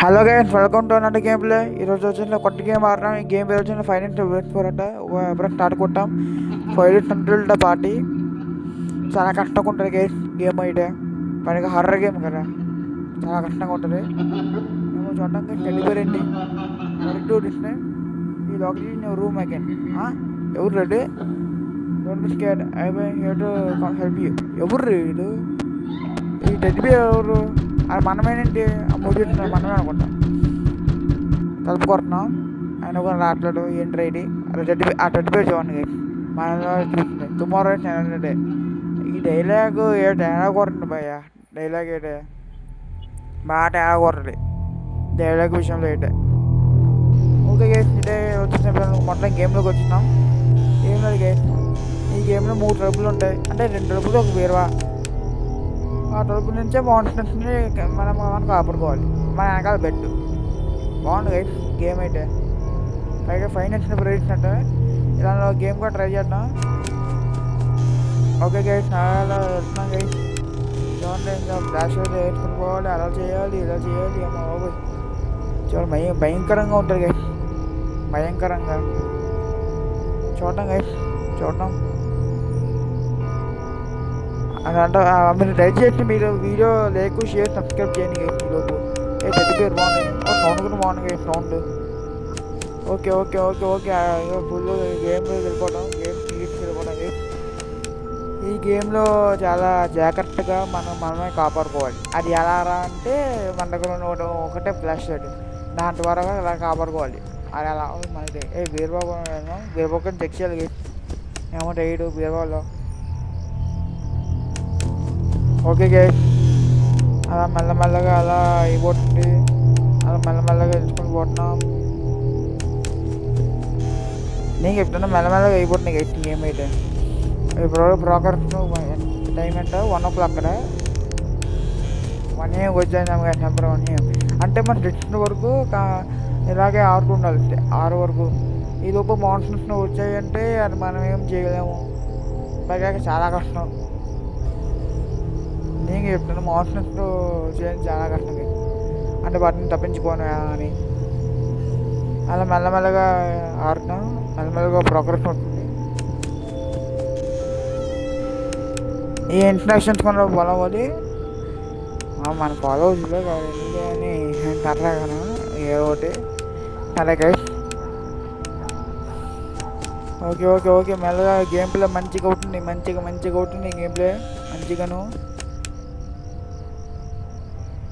Hello guys, welcome to అన్నట్టు game play. ఈరోజు వచ్చిన కొత్త గేమ్ ఆడతాం. ఈ గేమ్ పేరు వచ్చిన ఫైవ్ మినిట్స్ వెయిట్ ఫర్ అట. ఎప్పుడైనా స్టార్ట్ కొట్టాం 5 పార్టీ. చాలా కష్టంగా ఉంటుంది గేమ్ అయితే. పైగా హర్రర్ గేమ్ కదా, చాలా కష్టంగా ఉంటుంది. మేము చూడడానికి టెడ్డి బేర్ అండి. టు డిస్నే ఈ lock in your room again. ఎవరు ready? Don't be scared, I will here to help you. ఎవరు వీడు? ఈ టెడ్డి బేర్ ఎవరు? అది మనమేనండి. ఆ మూవీ మనమే అనుకుంటాం. తలుపు కొడుతున్నాం, ఆయన కూడా రావట్లేదు. ఏంటి రైడి ఆ టెడ్డి బేర్ చూడండి. మనలో చూస్తుంది టుమారో డే. ఈ డైలాగ్ ఏ డైలాగ్ కొట్టండి భయ్య. డైలాగ్ ఏంటే బాగా డైలాగ్ కొట్టండి డైలాగ్ విషయంలో ఏంటే. ఓకే గేస్, ఇదే వచ్చేసిన మొత్తం గేమ్లోకి వచ్చినాం. ఏం లేదు గేస్, ఈ గేమ్లో 3 ట్రబుల్ ఉంటాయి. అంటే 2 ట్రబుల్ ఒక వేరువా. ఆ ట్రబుల్ నుంచే మౌంటైన్స్ని మనం కాపాడుకోవాలి. మన వెనకాల బెడ్ బాగుంది గైస్ గేమ్ అయితే. పైగా ఫైనాన్స్ని ప్రవేశించినట్టు ఇలా గేమ్ కూడా ట్రై చేద్దాం. ఓకే గైస్, చాలా వెళ్తున్నాం గైస్. చూడండి, ఇంకా ఫ్లాష్ వేసుకుని పోవాలి. అలా చేయాలి, ఇలా చేయాలి. అమ్మ బాబోయ్, చాలా భయంకరంగా ఉంటుంది గైస్, భయంకరంగా. చూడటం గైస్, చూడటం అని అంటే మీరు దయచేసి మీరు వీడియో లైక్ షేర్ సబ్స్క్రైబ్ చేయండి గైస్. ఈలోపు టెడ్డి బేర్ బాగుంది, సౌండ్ కూడా బాగుంది guys, sound. Okay okay okay okay full game వెళ్ళిపోవడం, గేమ్ వెళ్ళిపోవడం గైస్. ఈ గేమ్లో చాలా జాగ్రత్తగా మనమే కాపాడుకోవాలి. అది ఎలా అంటే మన దగ్గర ఒకటే ఫ్లాష్ లైట్, దాని ద్వారా ఇలా కాపాడుకోవాలి. అది ఎలా మనకి బీర్బాబు బీర్బాబుని చెక్ చేయాలి గైస్. ఏమంటే వేయడు బీర్బాలో. ఓకే గైస్, అలా మెల్లమెల్లగా అలా అయిపోతుంది. అలా మెల్లమెల్లగా తెలుసుకొని పోతున్నాం. నేను చెప్తున్నా మెల్లమెల్లగా అయిపోతున్నాయి గైస్ గేమ్ అయితే. ఇప్పుడు ప్రోగ్రెస్ టైం అంటే 1 o'clock అక్కడ 1 AM వచ్చాము గైస్. నెంబర్ 1 AM అంటే మన డిస్టెన్స్ వరకు ఇలాగే ఆడుకుండాలి, 6 వరకు. ఈ లోపు మాన్సూన్స్ వచ్చాయంటే అది మనం ఏం చేయలేము. పైగా చాలా కష్టం. నేను చెప్తాను మాన్సూన్స్ చేయడం చాలా కష్టం అంటే వాటిని తప్పించుకోను అని. అలా మెల్లమెల్లగా ఆడుతాం, మెల్లమెల్లగా ప్రోగ్రెస్ అవుతుంది. ఈ ఇంట్రడక్షన్స్ కూడా ఫాలో అవ్వాలి. మన ఫాలో అవుతుందో అని అట్లాగను ఏ ఒకటి. సరే గైస్, ఓకే ఓకే ఓకే మెల్లగా గేమ్ ప్లే మంచిగా అవుతుంది, మంచిగా అవుతుంది గేమ్ ప్లే మంచిగాను.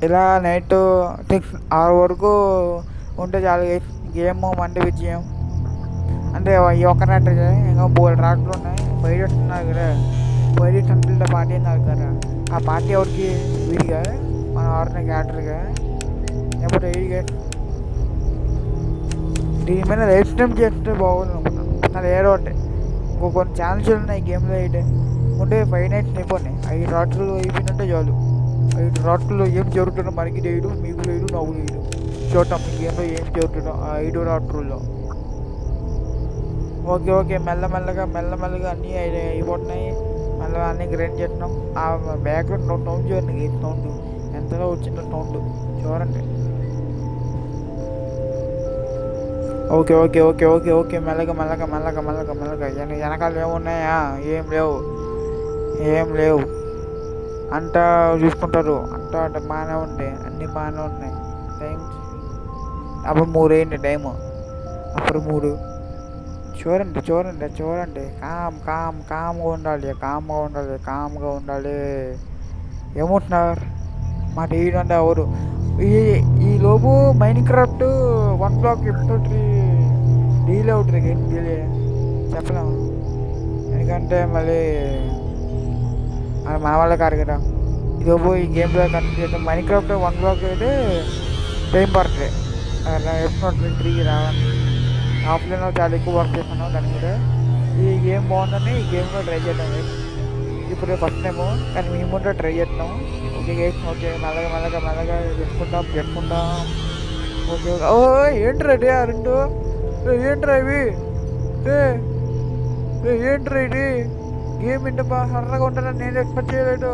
ఇలా నైట్ 6 వరకు ఉంటే చాలు గేమ్ మంటే విజయం. అంటే ఈ ఒక్క రాత్రి ఇంకా 3 రాత్రులు ఉన్నాయి. బయట వస్తున్నారు కదా, బయట కంప్లీట్ పార్టీ అన్నారు కదా. ఆ పార్టీ ఎవరికి? వీడిగా మనం ఆడిన క్యారెక్టర్గా లేకపోతే వీడిగా. దీని మీద లైఫ్ స్ట్రీమ్ చేస్తే బాగుంది అనుకున్నాను. అది ఏదో ఒకటి కొన్ని ఛానల్స్ ఉన్నాయి గేమ్లో అయితే. ఉంటే 5 nights అయిపోయినాయి. 5 రాత్రులు అయిపోయినట్టే చాలు. 5 రాత్రుల్లో ఏం జరుగుతుందో మనకి తెలియదు, మీకు లేదు, నాకు లేదు. చూడటం ఈ గేమ్లో ఏం జరుగుతుందో ఆ 5 రాత్రుల్లో. ఓకే ఓకే మెల్లమెల్లగా అన్నీ అయిపోతున్నాయి. మళ్ళీ అన్నీ గ్రైండ్ చేస్తున్నాం. ఆ బ్యాక్గ్రౌండ్ సౌండ్ చూడండి, సౌండ్ ఎంతగా వచ్చిందో సౌండ్ చూడండి. Okay okay okay okay okay మెల్లగా వెనకాల ఏమున్నాయా? ఏం లేవు అంతా చూసుకుంటారు. అంతా బాగానే ఉంటాయి, అన్నీ బాగానే ఉన్నాయి. టైం అప్పుడు 3 అయింది టైము. అప్పుడు 3. చూడండి కామ్గా ఉండాలి. ఏమంటున్నారు మా టీవీ అంటే ఎవరు? ఈ లోపు మైన్క్రాఫ్ట్ 1 block ఎపిసోడ్ 3 డీలే అవుతుంది. డీలే చెప్పలేము, ఎందుకంటే మళ్ళీ మన వాళ్ళే కాదు కదా. ఇదిగో ఈ గేమ్లో కంటిన్యూ చేస్తాం. మైన్క్రాఫ్ట్ 1 block అయితే టైం పడుతుంది. ఎపిసోడ్ 3 రావాలి. ఆఫ్లైన్లో చాలా ఎక్కువ వర్క్ చేస్తున్నాం దాని మీద. ఈ గేమ్ బాగుందని ఈ గేమ్లో ట్రై చేద్దాం. ఇప్పుడు ఫస్ట్ టైము కానీ మేము కూడా ట్రై చేస్తాం. ఓకే గైస్, ఓకే మెల్లగా పెట్టుకుంటాం. ఓకే ఓ ఏంట్రా డే 2? ఏంట్రా ఇవి? ఏంట్రా ఇది? గేమ్ ఇంత బాగా హర్రగా ఉంటుందని నేను ఎక్స్పెక్ట్ చేయలేదు.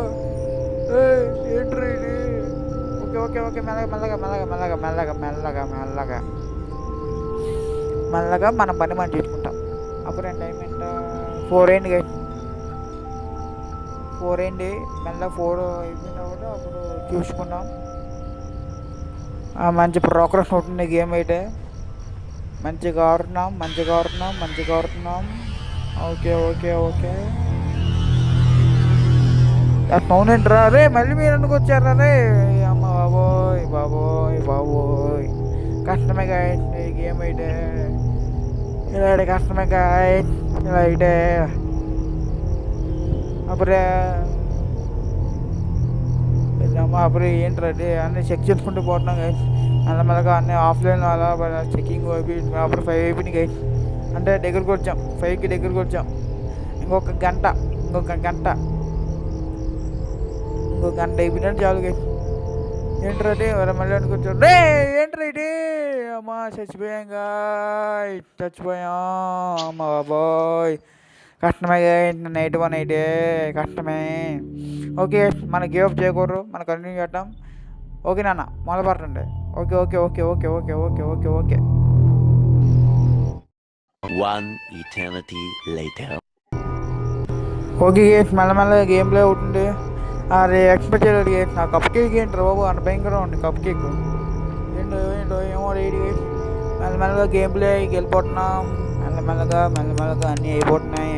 ఏంట్రా ఇది? ఓకే ఓకే ఓకే మెల్లగా మెల్లగా మెల్లగా మెల్లగా మెల్లగా మెల్లగా మెల్లగా మెల్లగా మన పని మనం చేసుకుంటాం. అప్పుడు టైం ఎంత 4 అయింది గైస్, 4 అయింది. మెల్లగా 4 అయిపోయిన తర్వాత అప్పుడు చూసుకున్నాం. మంచి ప్రోగ్రెస్ ఉంటుంది గేమ్ అయితే. మంచిగా ఆడుతున్నాం మంచిగా ఆడుతున్నాం మంచిగా ఆడుతున్నాం. Okay okay okay. అవునంటరా రే, మళ్ళీ మీరు ఎందుకు వచ్చారా రే? అమ్మ బాబోయ్ బాబోయ్ బాబోయ్, కష్టమే గాయస్ ఈ గేమ్ అయితే. ఇలా అయితే కష్టమే గాయస్, ఇలా అయితే. అప్పుడే అమ్మ అప్పుడు ఏంటంటే అన్నీ చెక్ చేసుకుంటూ పోతున్నాం గైస్. మెల్లమెల్లగా అన్నీ ఆఫ్లైన్ అలా చెకింగ్ అయిపోయి అప్పుడు 5 అయిపోయినాయి గైస్. అంటే దగ్గరకు వచ్చాం, 5కి దగ్గరకు వచ్చాం. ఇంకొక గంట ఇంకొక గంట ఇంకొక గంట అయిపోయినట్టు చాలు గైస్. ఏంట్రా అది మళ్ళీ అనుకొచ్చాం రే, ఏంట్రా ఇది? అమ్మా చచ్చిపోయాం గాయ్, చచ్చిపోయాం. అమ్మ బాబోయ్, కష్టమే గాయస్. నైట్ 1 అయితే కష్టమే. ఓకే, మన గివ్ అప్ చేయకూడదు, మనం కంటిన్యూ చేద్దాం. ఓకే నాన్న, మొదలు పడకండి. Okay okay okay okay okay okay okay okay. One eternity later. Okay gate, మెల్లమెల్లగా గేమ్ ప్లే అవుతుంది. అరే ఎక్స్పెక్ట్ చేయలేదు గేట్. నా కప్ కేక్ ఏంటి బాబు, అంత భయంకరంగా ఉంది కప్ కేక్. ఏంటో ఏంటో ఏమో రేడి. మెల్లమెల్లగా గేమ్ ప్లే వెళ్ళిపోతున్నాం. మెల్లమెల్లగా మెల్లమెల్లగా అన్నీ అయిపోతున్నాయి.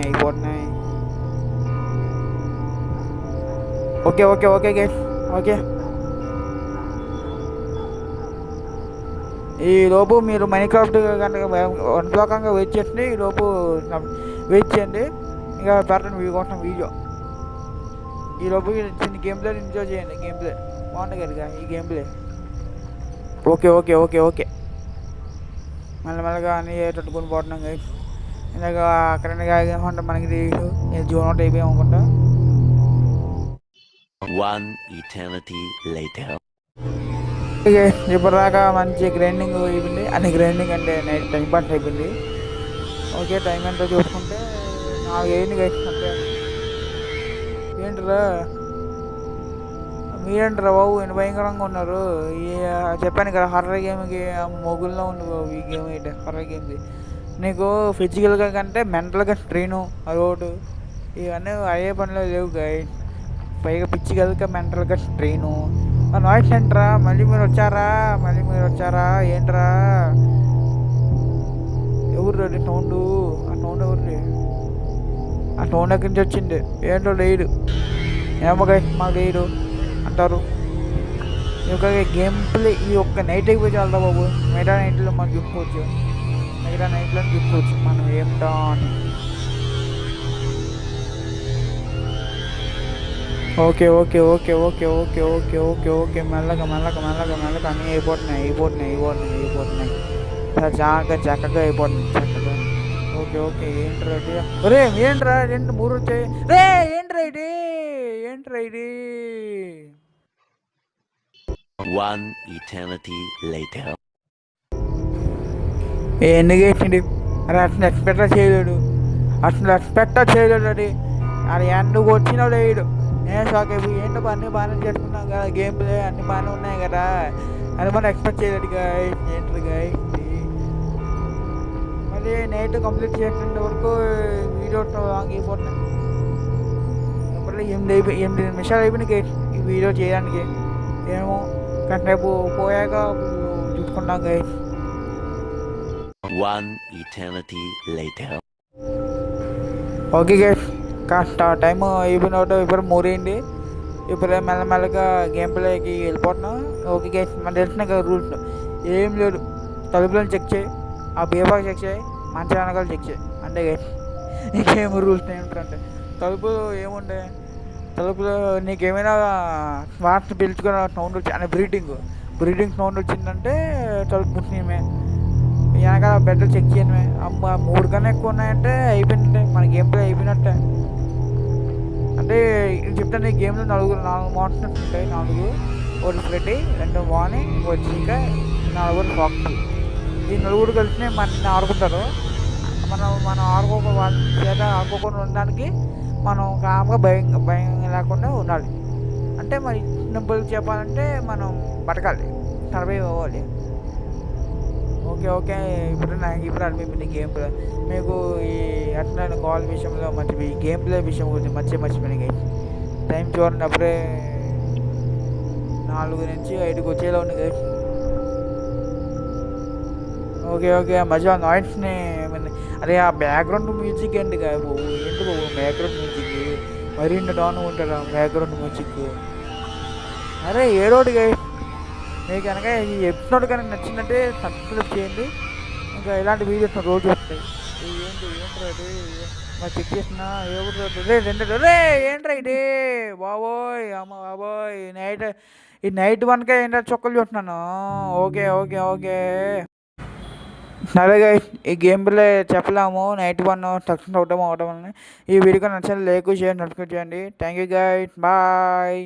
Okay okay okay gate. Okay, ఈ లోపు మీరు మైన్క్రాఫ్ట్ కనుక అనుకోకంగా వెయిట్ చేయండి. ఈ లోపు వెయిట్ చేయండి. ఇంకా పెట్టండి వీడియో. ఈ లోపు చిన్న గేమ్ ప్లే ఎంజాయ్ చేయండి. గేమ్ ప్లే బాగుంది కదా ఈ game play. Okay okay okay okay. మెల్లమెల్లగా అన్నీ తట్టుకొని పోతున్నాం గైస్. ఇలాగ అక్కడ కాకుండా మనకి జోన్ అవుట్ అయిపోయాం అనుకుంటా. One eternity later. ఇప్పుడు దాకా మంచి గ్రైండింగ్ అయిపోయింది. అన్ని గ్రైండింగ్ అంటే నైట్ టైం పాస్ అయిపోయింది. ఓకే, టైం ఎంతో చూసుకుంటే 4 అయింది గైస్. అంటే ఏంట్రా మీరేంట్రా బాబు ఎన్ని భయంకరంగా ఉన్నారు? చెప్పాను కదా హర్రర్ గేమ్కి మొగుల్లో ఉంది బాబు ఈ గేమ్ అయితే. హర్రర్ గేమ్కి నీకు ఫిజికల్గా కంటే మెంటల్గా ట్రైను అదొకటి, ఇవన్నీ అయ్యే పనిలో లేవు గైస్. పైగా ఫిజికల్గా మెంటల్గా ట్రైను. నాయిస్ ఏంట్రా? మళ్ళీ మీరు వచ్చారా? ఏంట్రా ఎవరు సౌండ్? ఆ సౌండ్ ఎవరిది? ఆ సౌండ్ ఎక్కడి నుంచి వచ్చింది? ఏంటో లేడు. ఏమో గైస్ మాకు లేడు అంటారు. ఈ యొక్క గేమ్ ప్లే ఈ ఒక్క నైట్ అయిపోయి చాలా బాబు. మిగతా నైట్లో మనం చూసుకోవచ్చు మనం ఏమిటా అని. Okay okay okay okay okay okay okay okay మెల్లగా అన్నీ అయిపోతున్నాయి. చక్కగా అయిపోతుంది. Okay okay. ఏంట్రా ఇది? ఒరే ఏంట్రా 2 3 వచ్చాయి రే? ఏంట్రా ఇది? One eternity later. ఎందుకు వేసింది? అరే అసలు ఎక్స్పెక్ట్ చేయలేడు అది. అది ఎందుకు వచ్చినా లేడు. నేను షాక్ అయిపోయి ఏంటో అన్నీ బాగానే చేసుకున్నాం కదా, గేమ్ ప్లే అన్నీ బాగానే ఉన్నాయి కదా అని మనం ఎక్స్పెక్ట్ చేయలేదు గాయ్. ఏంటి గాయ్ మళ్ళీ నైట్ కంప్లీట్ చేసినంత వరకు వీడియో లాంగ్ అయిపోతున్నాయి. ఇప్పుడు 8 నిమిషాలు అయిపోయినాయి ఈ వీడియో చేయడానికి. ఏమో కానీ రేపు పోయాక చూసుకుంటాం guys. One eternity later. Okay guys, కాస్త టైం అయిపోయిన ఇప్పుడు 3 అయింది. ఇప్పుడు మెల్లమెల్లగా గేమ్ ప్లేకి వెళ్ళిపోతున్నాం. ఓకే గైస్, మనకు తెలిసిన కదా రూల్స్ ఏం లేదు. తలుపులను చెక్ చేయి, ఆ బీబాక్ చెక్ చేయి, మంచి వెనకాల చెక్ చేయి అంటే గైస్. ఇంకేం రూల్స్ ఏమిటంటే తలుపులు ఏముంటాయి, తలుపులో నీకేమైనా వాటర్ పిలుచుకున్న సౌండ్ వచ్చి అంటే బ్రీడింగ్ సౌండ్ వచ్చిందంటే తలుపు ముట్టినమే. వెనకాల బెడ్ చెక్ చేయడమే. అమ్మ 3 కన్నా ఎక్కువ ఉన్నాయంటే అయిపోయిందంటే మన గేమ్ ప్లే అయిపోయినట్టే. అంటే చెప్తాను, ఈ గేమ్లో 4 మోటార్స్ ఉంటాయి. 4, ఒకటి ఫ్రెడ్డి, 2 వాని, ఒకటి చీక, 4 ఫాక్స్. ఈ 4 కలిసి మన ఆడుకుంటారు. మనం వాళ్ళ చేత ఆడుకోకుండా ఉండడానికి మనం కామ్గా భయం లేకుండా ఉండాలి. అంటే అంటే మరి సింపుల్ చెప్పాలంటే మనం బతకాలి, సర్వైవ్ అవ్వాలి. ఓకే ఇప్పుడు నాకు ఇప్పుడు అనిపించింది గేమ్ ప్లే మీకు ఈ అట్లా కాల్ విషయంలో మంచి ఈ గేమ్ ప్లే విషయం గురించి మర్చిపోయినాయి. టైం చూడండి అప్పుడే 4 నుంచి 5కి వచ్చేలా ఉంది గైస్. ఓకే మధ్య నాయిస్ని అరే ఆ బ్యాక్గ్రౌండ్ మ్యూజిక్ ఏంటి బాబు, ఏంటి బాబు బ్యాక్గ్రౌండ్ మ్యూజిక్ మరీ డౌన్ ఉంటారా బ్యాక్గ్రౌండ్ మ్యూజిక్. అరే ఏడోటి గైస్, మీకు కనుక ఈ ఎపిసోడ్ కనుక నచ్చినట్టే సబ్స్క్రైబ్ చేయండి. ఇంకా ఇలాంటి వీడియోస్ రోజు వస్తాయి. ఏంట్రా మరి చెక్ చేసిన ఏంట్రా ఇదే బాబోయ్, అమ్మ బాబోయ్, ఈ నైట్ 1కే ఏంటో చొక్కలు చూస్తున్నాను. ఓకే సరే గైస్, ఈ గేమ్ ప్లే చెప్పలేము. నైట్ 1 సక్సెస్ అవడం అని. ఈ వీడియో నచ్చిన లైక్ షేర్ సబ్స్క్రైబ్ చేయండి. Thank you guys, bye.